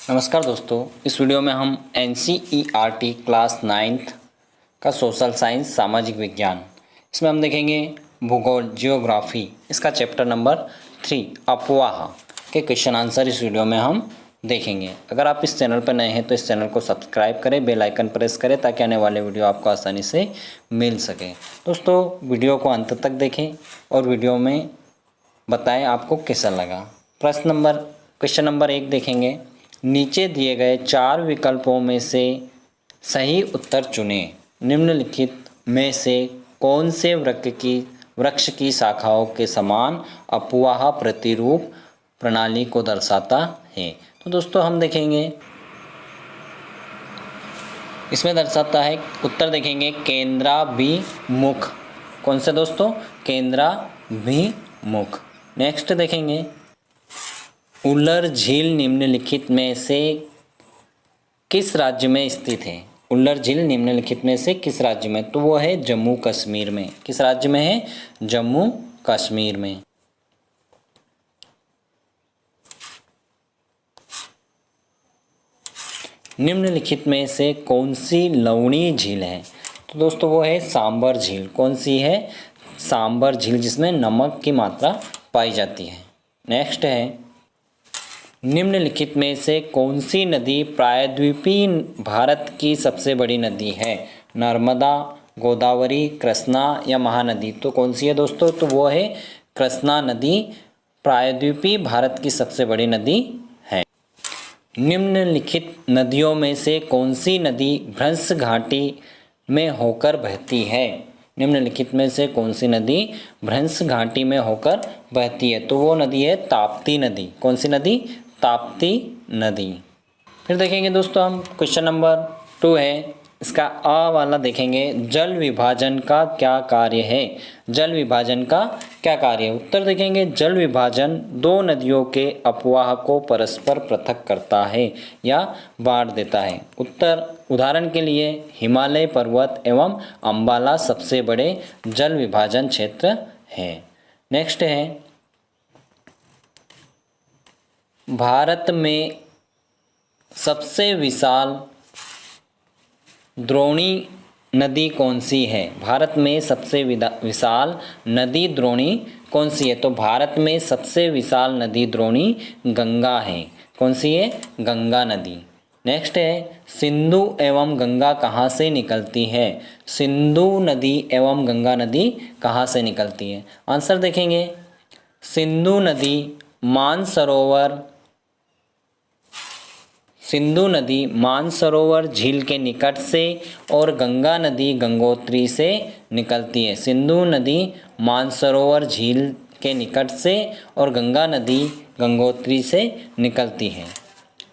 नमस्कार दोस्तों, इस वीडियो में हम NCERT क्लास 9th का सोशल साइंस सामाजिक विज्ञान इसमें हम देखेंगे भूगोल जियोग्राफी इसका चैप्टर नंबर 3 अफवाह के क्वेश्चन आंसर इस वीडियो में हम देखेंगे। अगर आप इस चैनल पर नए हैं तो इस चैनल को सब्सक्राइब करें, बेल आइकन प्रेस करें ताकि आने वाले वीडियो आपको आसानी से मिल सके। दोस्तों वीडियो को अंत तक देखें और वीडियो में बताएं आपको कैसा लगा। क्वेश्चन नंबर 1 देखेंगे। नीचे दिए गए 4 विकल्पों में से सही उत्तर चुनें। निम्नलिखित में से कौन से वृक्ष की शाखाओं के समान अफवाह प्रतिरूप प्रणाली को दर्शाता है। तो दोस्तों हम देखेंगे इसमें दर्शाता है, उत्तर देखेंगे केंद्राभिमुख। कौन से दोस्तों? केंद्राभिमुख। नेक्स्ट देखेंगे उल्लर झील निम्नलिखित में से किस राज्य में स्थित है। उल्लर झील निम्नलिखित में से किस राज्य में? तो वो है जम्मू कश्मीर में। किस राज्य में है? जम्मू कश्मीर में। निम्नलिखित में से कौन सी लवणीय झील है? तो दोस्तों वो है सांबर झील। कौन सी है? सांबर झील, जिसमें नमक की मात्रा पाई जाती है। नेक्स्ट है निम्नलिखित में से कौन सी नदी प्रायद्वीपीय भारत की सबसे बड़ी नदी है? नर्मदा, गोदावरी, कृष्णा या महानदी? तो कौन सी है दोस्तों? तो वो है कृष्णा नदी प्रायद्वीपीय भारत की सबसे बड़ी नदी है। निम्नलिखित नदियों में से कौन सी नदी भ्रंश घाटी में होकर बहती है? निम्नलिखित में से कौन सी नदी भ्रंश घाटी में होकर बहती है? तो वो नदी है ताप्ती नदी। कौन सी नदी? ताप्ती नदी। फिर देखेंगे दोस्तों हम क्वेश्चन नंबर 2 है, इसका आ वाला देखेंगे। जल विभाजन का क्या कार्य है? जल विभाजन का क्या कार्य है? उत्तर देखेंगे जल विभाजन दो नदियों के अफवाह को परस्पर पृथक करता है या बांट देता है। उदाहरण के लिए हिमालय पर्वत एवं अंबाला सबसे बड़े जल विभाजन क्षेत्र है। नेक्स्ट है भारत में सबसे विशाल द्रोणी नदी कौन सी है? भारत में सबसे विशाल नदी द्रोणी कौन सी है? तो भारत में सबसे विशाल नदी द्रोणी गंगा है। कौन सी है? गंगा नदी। नेक्स्ट है सिंधु एवं गंगा कहाँ से निकलती है? सिंधु नदी एवं गंगा नदी कहाँ से निकलती है? आंसर देखेंगे सिंधु नदी मानसरोवर झील के निकट से और गंगा नदी गंगोत्री से निकलती है। सिंधु नदी मानसरोवर झील के निकट से और गंगा नदी गंगोत्री से निकलती है।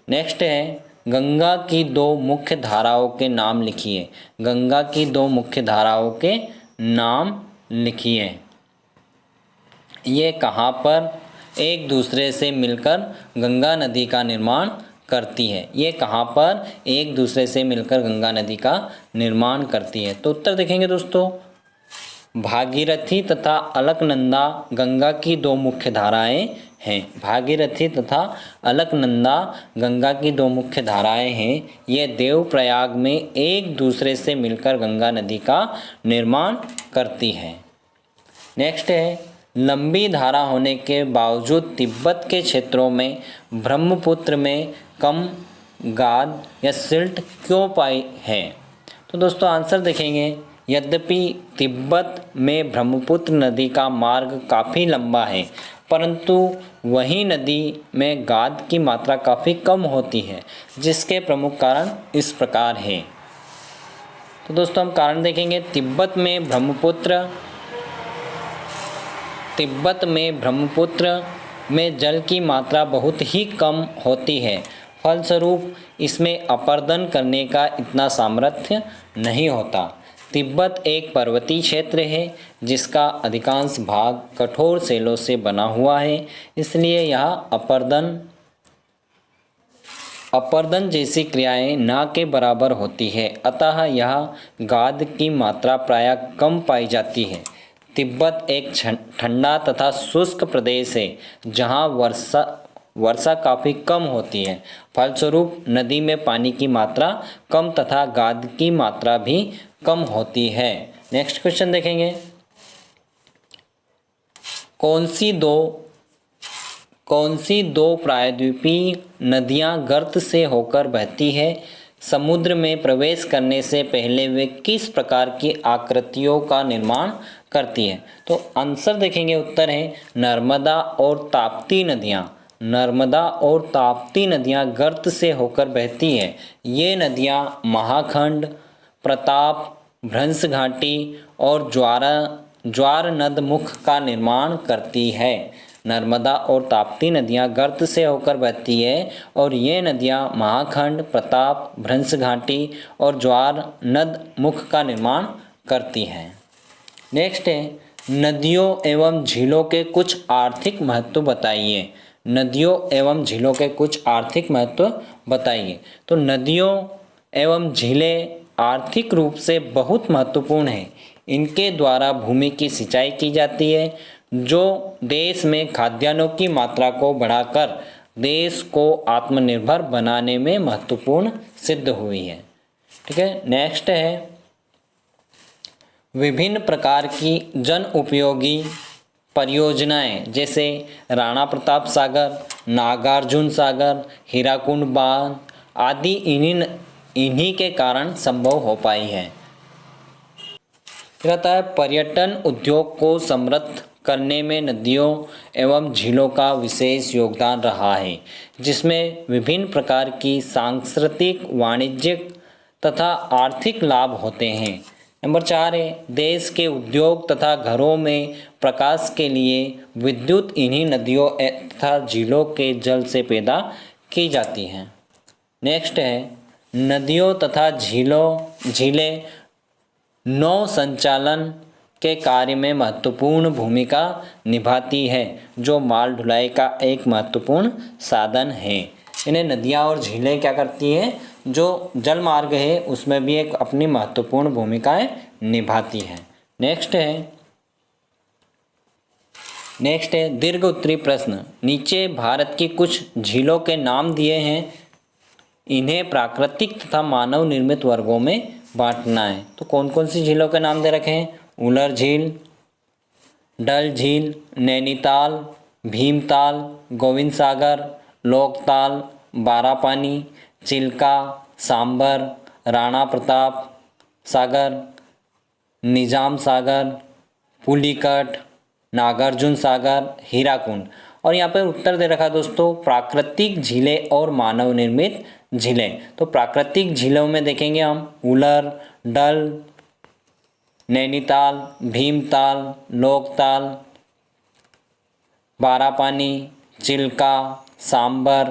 नेक्स्ट है गंगा की दो मुख्य धाराओं के नाम लिखिए। गंगा की दो मुख्य धाराओं के नाम लिखिए। ये कहाँ पर एक दूसरे से मिलकर गंगा नदी का निर्माण करती है? ये कहाँ पर एक दूसरे से मिलकर गंगा नदी का निर्माण करती है? तो उत्तर देखेंगे दोस्तों भागीरथी तथा अलकनंदा गंगा की दो मुख्य धाराएं हैं। भागीरथी तथा अलकनंदा गंगा की दो मुख्य धाराएं हैं। ये देवप्रयाग में एक दूसरे से मिलकर गंगा नदी का निर्माण करती है। नेक्स्ट है लंबी धारा होने के बावजूद तिब्बत के क्षेत्रों में ब्रह्मपुत्र में कम गाद या सिल्ट क्यों पाई है? तो दोस्तों आंसर देखेंगे यद्यपि तिब्बत में ब्रह्मपुत्र नदी का मार्ग काफ़ी लंबा है, परंतु वही नदी में गाद की मात्रा काफ़ी कम होती है, जिसके प्रमुख कारण इस प्रकार हैं। तो दोस्तों हम कारण देखेंगे तिब्बत में ब्रह्मपुत्र में जल की मात्रा बहुत ही कम होती है, फलस्वरूप इसमें अपरदन करने का इतना सामर्थ्य नहीं होता। तिब्बत एक पर्वतीय क्षेत्र है जिसका अधिकांश भाग कठोर सेलों से बना हुआ है, इसलिए यह अपरदन जैसी क्रियाएं ना के बराबर होती है, अतः यह गाद की मात्रा प्रायः कम पाई जाती है। तिब्बत एक ठंडा तथा शुष्क प्रदेश है जहाँ वर्षा काफ़ी कम होती है। फलस्वरूप नदी में पानी की मात्रा कम तथा गाद की मात्रा भी कम होती है। नेक्स्ट क्वेश्चन देखेंगे, कौन सी दो प्रायद्वीपीय नदियां गर्त से होकर बहती है? समुद्र में प्रवेश करने से पहले वे किस प्रकार की आकृतियों का निर्माण करती है? तो आंसर देखेंगे, उत्तर है नर्मदा और ताप्ती नदियाँ। नर्मदा और ताप्ती नदियाँ गर्त से होकर बहती है। ये नदियाँ महाखंड, प्रताप, भ्रंश घाटी और ज्वार नद मुख का निर्माण करती है। नर्मदा और ताप्ती नदियाँ गर्त से होकर बहती है और ये नदियाँ महाखंड, प्रताप, भ्रंश घाटी और ज्वार नद मुख का निर्माण करती हैं। नेक्स्ट है, नदियों एवं झीलों के कुछ आर्थिक महत्व बताइए। नदियों एवं झीलों के कुछ आर्थिक महत्व बताइए। तो नदियों एवं झीलें आर्थिक रूप से बहुत महत्वपूर्ण हैं। इनके द्वारा भूमि की सिंचाई की जाती है, जो देश में खाद्यान्नों की मात्रा को बढ़ाकर देश को आत्मनिर्भर बनाने में महत्वपूर्ण सिद्ध हुई है। ठीक है, नेक्स्ट है, विभिन्न प्रकार की जन उपयोगी परियोजनाएं जैसे राणा प्रताप सागर, नागार्जुन सागर, हीराकुंड बांध आदि इन्हीं के कारण संभव हो पाई है। रहता है, पर्यटन उद्योग को समृद्ध करने में नदियों एवं झीलों का विशेष योगदान रहा है, जिसमें विभिन्न प्रकार की सांस्कृतिक, वाणिज्यिक तथा आर्थिक लाभ होते हैं। नंबर 4 है, देश के उद्योग तथा घरों में प्रकाश के लिए विद्युत इन्हीं नदियों तथा झीलों के जल से पैदा की जाती है। नेक्स्ट है, नदियों तथा झीलें नौ संचालन के कार्य में महत्वपूर्ण भूमिका निभाती है, जो माल ढुलाई का एक महत्वपूर्ण साधन है। इन्हें नदियाँ और झीलें क्या करती हैं, जो जल मार्ग है उसमें भी एक अपनी महत्वपूर्ण भूमिकाएं निभाती हैं। नेक्स्ट है दीर्घ उत्तरी प्रश्न। नीचे भारत की कुछ झीलों के नाम दिए हैं, इन्हें प्राकृतिक तथा मानव निर्मित वर्गों में बांटना है। तो कौन कौन सी झीलों के नाम दे रखे हैं? उलर झील, डल झील, नैनीताल, भीमताल, गोविंद सागर, लोकताल, बारापानी, चिल्का, सांबर, राणा प्रताप सागर, निजाम सागर, पुलिकट, नागार्जुन सागर, हीराकुंड। और यहाँ पर उत्तर दे रखा दोस्तों, प्राकृतिक झीलें और मानव निर्मित झीलें। तो प्राकृतिक झीलों में देखेंगे हम उलर, डल, नैनीताल, भीमताल, लोकताल, बारापानी, चिल्का, सांबर।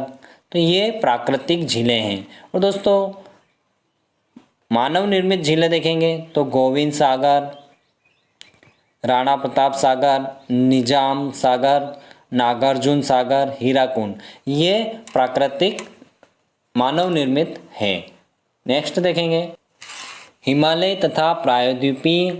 तो ये प्राकृतिक झीलें हैं। और दोस्तों मानव निर्मित झीलें देखेंगे तो गोविंद सागर, राणा प्रताप सागर, निजाम सागर, नागार्जुन सागर, हीराकुंड, ये प्राकृतिक मानव निर्मित है। नेक्स्ट देखेंगे, हिमालय तथा प्रायद्वीपीय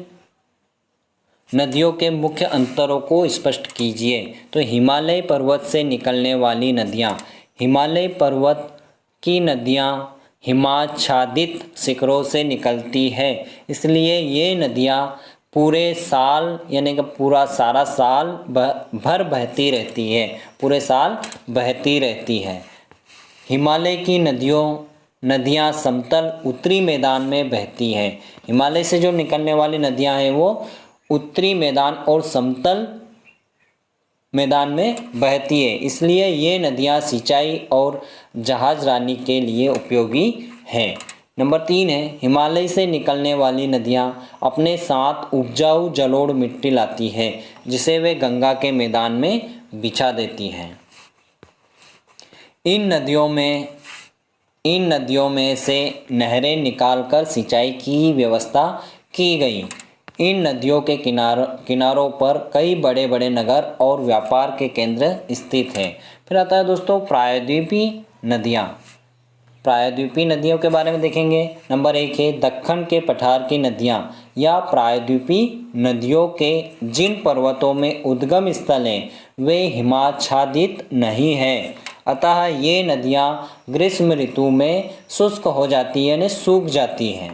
नदियों के मुख्य अंतरों को स्पष्ट कीजिए। तो हिमालय पर्वत से निकलने वाली नदियाँ, हिमालय पर्वत की नदियाँ हिमाच्छादित शिखरों से निकलती है, इसलिए ये नदियाँ पूरे साल यानी कि पूरा सारा साल भर बहती रहती है, पूरे साल बहती रहती है। हिमालय की नदियाँ समतल उत्तरी मैदान में बहती हैं। हिमालय से जो निकलने वाली नदियाँ हैं वो उत्तरी मैदान और समतल मैदान में बहती है, इसलिए ये नदियाँ सिंचाई और जहाजरानी के लिए उपयोगी हैं। नंबर 3 है, हिमालय से निकलने वाली नदियाँ अपने साथ उपजाऊ जलोढ़ मिट्टी लाती है, जिसे वे गंगा के मैदान में बिछा देती हैं। इन नदियों में से नहरें निकालकर सिंचाई की व्यवस्था की गई। इन नदियों के किनारों पर कई बड़े बड़े नगर और व्यापार के केंद्र स्थित हैं। फिर आता है दोस्तों प्रायद्वीपीय नदियाँ। प्रायद्वीपीय नदियों के बारे में देखेंगे। नंबर 1 है, दक्कन के पठार की नदियाँ या प्रायद्वीपीय नदियों के जिन पर्वतों में उद्गम स्थल हैं वे हिमाच्छादित नहीं हैं अतः ये नदियाँ ग्रीष्म ऋतु में शुष्क हो जाती है यानी सूख जाती हैं।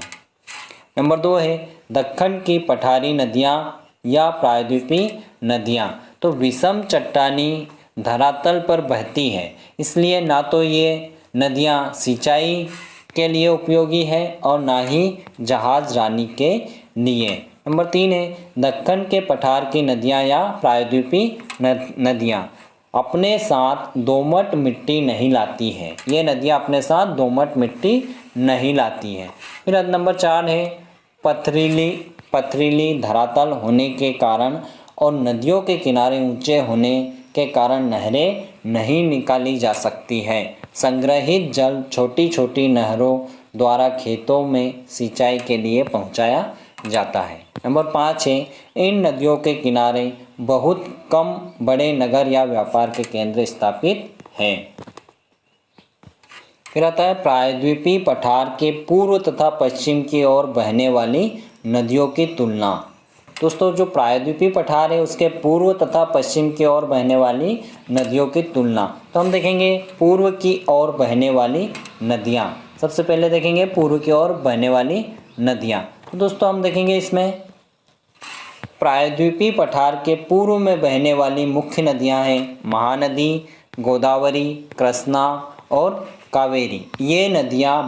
नंबर 2 है दक्कन की पठारी नदियाँ या प्रायद्वीपीय नदियाँ। तो विषम चट्टानी धरातल पर बहती है, इसलिए ना तो ये नदियाँ सिंचाई के लिए उपयोगी है और ना ही जहाज रानी के लिए। नंबर 3 है दक्कन के पठार की नदियाँ या प्रायद्वीपीय नदियाँ अपने साथ दोमट मिट्टी नहीं लाती है। ये नदियाँ अपने साथ दोमट मिट्टी नहीं लाती है। फिर नंबर 4 है पथरीली धरातल होने के कारण और नदियों के किनारे ऊंचे होने के कारण नहरें नहीं निकाली जा सकती है। संग्रहित जल छोटी छोटी नहरों द्वारा खेतों में सिंचाई के लिए पहुंचाया जाता है। नंबर 5 है इन नदियों के किनारे बहुत कम बड़े नगर या व्यापार के केंद्र स्थापित हैं। फिर आता है प्रायद्वीपीय पठार के पूर्व तथा पश्चिम की ओर बहने वाली नदियों की तुलना। दोस्तों जो प्रायद्वीपीय पठार है उसके पूर्व तथा पश्चिम की ओर बहने वाली नदियों की तुलना। तो हम देखेंगे पूर्व की ओर बहने वाली नदियाँ। सबसे पहले देखेंगे पूर्व की ओर बहने वाली नदियाँ। तो दोस्तों हम देखेंगे इसमें प्रायद्वीपीय पठार के पूर्व में बहने वाली मुख्य नदियाँ हैं महानदी, गोदावरी, कृष्णा और कावेरी। ये नदियाँ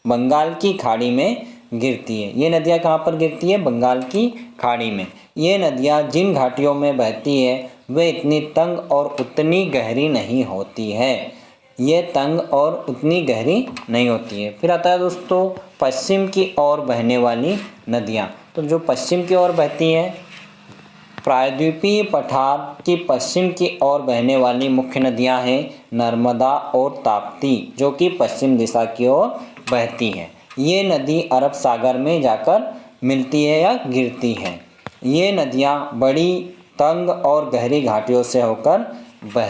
बंगाल की खाड़ी में गिरती है। ये नदियाँ कहाँ पर गिरती है? बंगाल की खाड़ी में। ये नदियाँ जिन घाटियों में बहती है वे इतनी तंग और उतनी गहरी नहीं होती है। ये तंग और उतनी गहरी नहीं होती है। फिर आता है दोस्तों पश्चिम की ओर बहने वाली नदियाँ। तो जो पश्चिम की ओर बहती हैं प्रायद्वीपीय पठार की पश्चिम की ओर बहने वाली मुख्य नदियां हैं नर्मदा और ताप्ती, जो कि पश्चिम दिशा की ओर बहती हैं। ये नदी अरब सागर में जाकर मिलती है या गिरती है। ये नदियां बड़ी तंग और गहरी घाटियों से होकर बह